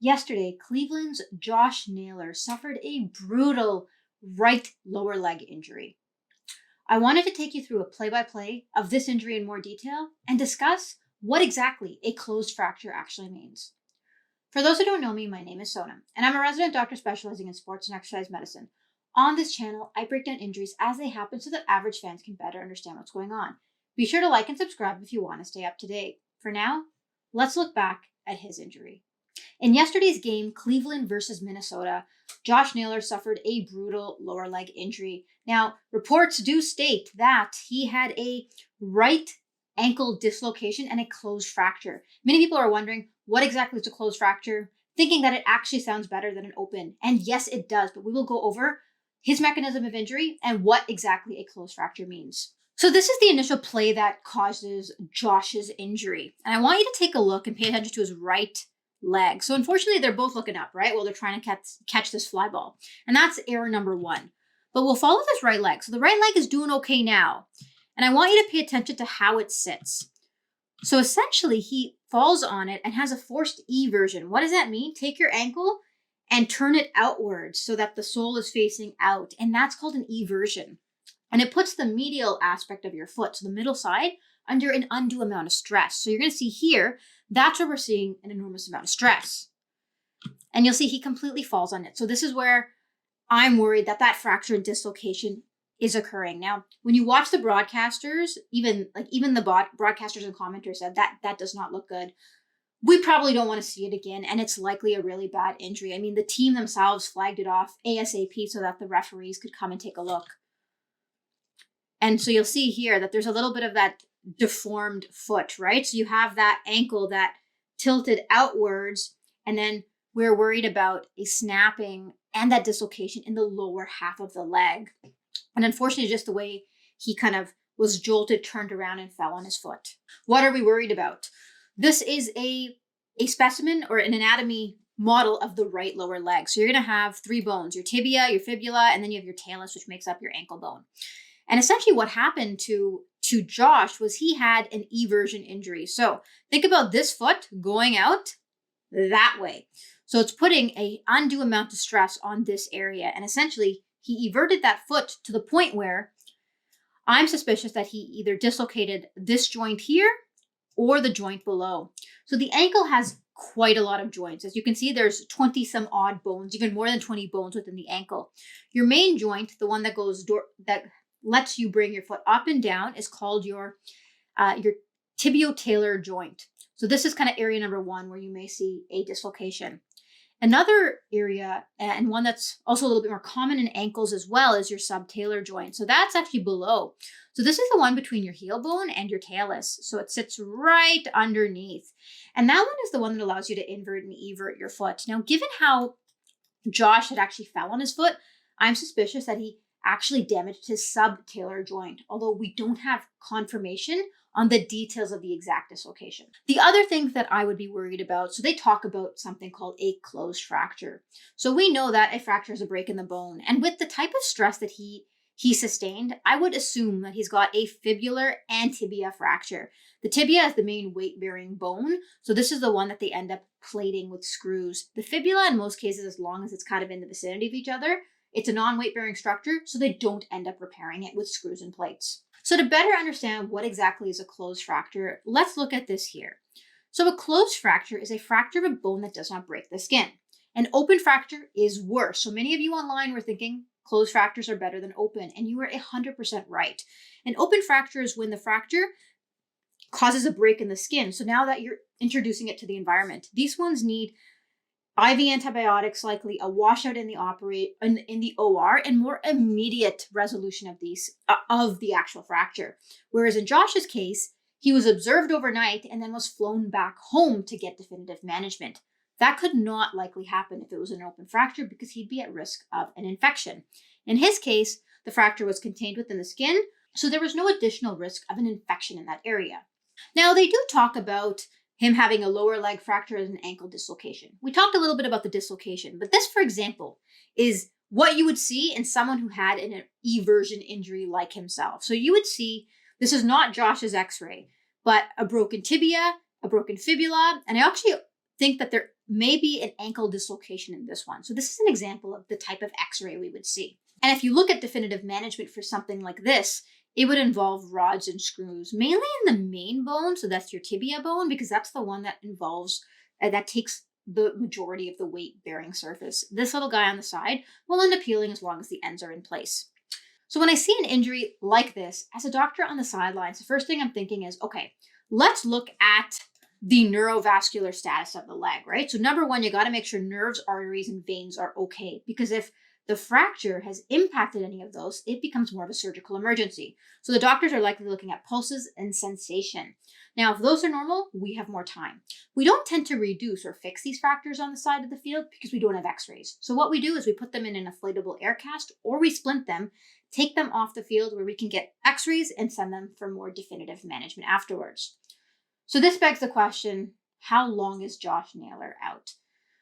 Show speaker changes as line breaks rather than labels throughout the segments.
Yesterday, Cleveland's Josh Naylor suffered a brutal right lower leg injury. I wanted to take you through a play by play of this injury in more detail and discuss what exactly a closed fracture actually means. For those who don't know me, my name is Sonam, and I'm a resident doctor specializing in sports and exercise medicine. On this channel, I break down injuries as they happen so that average fans can better understand what's going on. Be sure to like and subscribe if you want to stay up to date. For now, let's look back at his injury. In yesterday's game, Cleveland versus Minnesota, Josh Naylor suffered a brutal lower leg injury. Now, reports do state that he had a right ankle dislocation and a closed fracture. Many people are wondering what exactly is a closed fracture, thinking that it actually sounds better than an open. And yes, it does, but we will go over his mechanism of injury and what exactly a closed fracture means. So this is the initial play that causes Josh's injury. And I want you to take a look and pay attention to his right leg. So unfortunately, they're both looking up, right? While they're trying to catch this fly ball. And that's error number one. But we'll follow this right leg. So the right leg is doing okay now. And I want you to pay attention to how it sits. So essentially, he falls on it and has a forced eversion. What does that mean? Take your ankle and turn it outwards so that the sole is facing out. And that's called an eversion. And it puts the medial aspect of your foot, so the middle side, under an undue amount of stress. So you're going to see here, that's where we're seeing an enormous amount of stress. And you'll see he completely falls on it. So this is where I'm worried that that fracture and dislocation is occurring. Now, when you watch the broadcasters, even the broadcasters and commenters said that does not look good. We probably don't want to see it again, and it's likely a really bad injury. I mean, the team themselves flagged it off ASAP so that the referees could come and take a look. And so you'll see here that there's a little bit of that deformed foot, right? So you have that ankle that tilted outwards, and then we're worried about a snapping and that dislocation in the lower half of the leg. And unfortunately, just the way he kind of was jolted, turned around, and fell on his foot. What are we worried about? This is a specimen or an anatomy model of the right lower leg. So you're going to have three bones, your tibia, your fibula, and then you have your talus, which makes up your ankle bone. And essentially what happened to Josh was he had an eversion injury. So think about this foot going out that way. So it's putting an undue amount of stress on this area. And essentially he everted that foot to the point where I'm suspicious that he either dislocated this joint here or the joint below. So the ankle has quite a lot of joints. As you can see, there's 20 some odd bones, even more than 20 bones within the ankle. Your main joint, the one that that lets you bring your foot up and down, is called your tibio-talar joint. So this is kind of area number one where you may see a dislocation. Another area, and one that's also a little bit more common in ankles as well, is your subtalar joint. So that's actually below. So this is the one between your heel bone and your talus. So it sits right underneath. And that one is the one that allows you to invert and evert your foot. Now, given how Josh had actually fell on his foot, I'm suspicious that he actually damaged his subtalar joint, although we don't have confirmation on the details of the exact dislocation. The other thing that I would be worried about, so they talk about something called a closed fracture. So we know that a fracture is a break in the bone. And with the type of stress that he sustained, I would assume that he's got a fibular and tibia fracture. The tibia is the main weight-bearing bone, so this is the one that they end up plating with screws. The fibula, in most cases, as long as it's kind of in the vicinity of each other, it's a non-weight-bearing structure, so they don't end up repairing it with screws and plates. So to better understand what exactly is a closed fracture, let's look at this here. So a closed fracture is a fracture of a bone that does not break the skin. An open fracture is worse. So many of you online were thinking closed fractures are better than open, and you are 100% right. An open fracture is when the fracture causes a break in the skin. So now that you're introducing it to the environment, these ones need IV antibiotics, likely a washout in the OR, and more immediate resolution of the actual fracture. Whereas in Josh's case, he was observed overnight and then was flown back home to get definitive management. That could not likely happen if it was an open fracture because he'd be at risk of an infection. In his case, the fracture was contained within the skin, so there was no additional risk of an infection in that area. Now, they do talk about him having a lower leg fracture as an ankle dislocation. We talked a little bit about the dislocation, but this, for example, is what you would see in someone who had an eversion injury like himself. So you would see, this is not Josh's x-ray, but a broken tibia, a broken fibula, and I actually think that there may be an ankle dislocation in this one. So this is an example of the type of x-ray we would see. And if you look at definitive management for something like this, it would involve rods and screws, mainly in the main bone. So that's your tibia bone, because that's the one that involves, that takes the majority of the weight bearing surface. This little guy on the side will end up healing as long as the ends are in place. So when I see an injury like this, as a doctor on the sidelines, the first thing I'm thinking is, okay, let's look at the neurovascular status of the leg, right? So number one, you got to make sure nerves, arteries, and veins are okay, because if the fracture has impacted any of those, it becomes more of a surgical emergency. So the doctors are likely looking at pulses and sensation. Now, if those are normal, we have more time. We don't tend to reduce or fix these fractures on the side of the field because we don't have x-rays. So what we do is we put them in an inflatable air cast, or we splint them, take them off the field where we can get x-rays and send them for more definitive management afterwards. So this begs the question, how long is Josh Naylor out?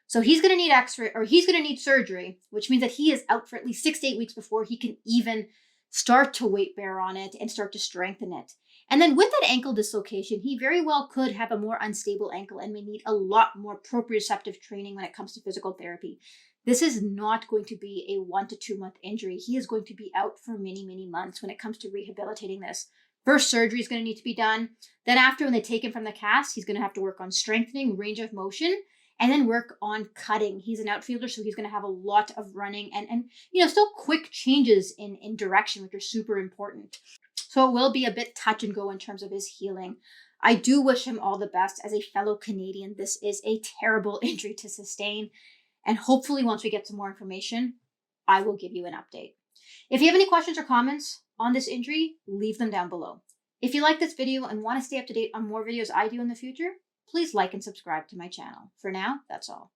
So he's going to need x-ray, or he's going to need surgery, which means that he is out for at least 6 to 8 weeks before he can even start to weight bear on it and start to strengthen it. And then with that ankle dislocation, he very well could have a more unstable ankle and may need a lot more proprioceptive training when it comes to physical therapy. This is not going to be a 1 to 2 month injury. He is going to be out for many, many months when it comes to rehabilitating this. First, surgery is going to need to be done. Then after, when they take him from the cast, he's going to have to work on strengthening, range of motion, and then work on cutting. He's an outfielder, so he's going to have a lot of running and still quick changes in direction, which are super important. So it will be a bit touch and go in terms of his healing. I do wish him all the best. As a fellow Canadian, this is a terrible injury to sustain. And hopefully once we get some more information, I will give you an update. If you have any questions or comments on this injury, leave them down below. If you like this video and want to stay up to date on more videos I do in the future, please like and subscribe to my channel. For now, that's all.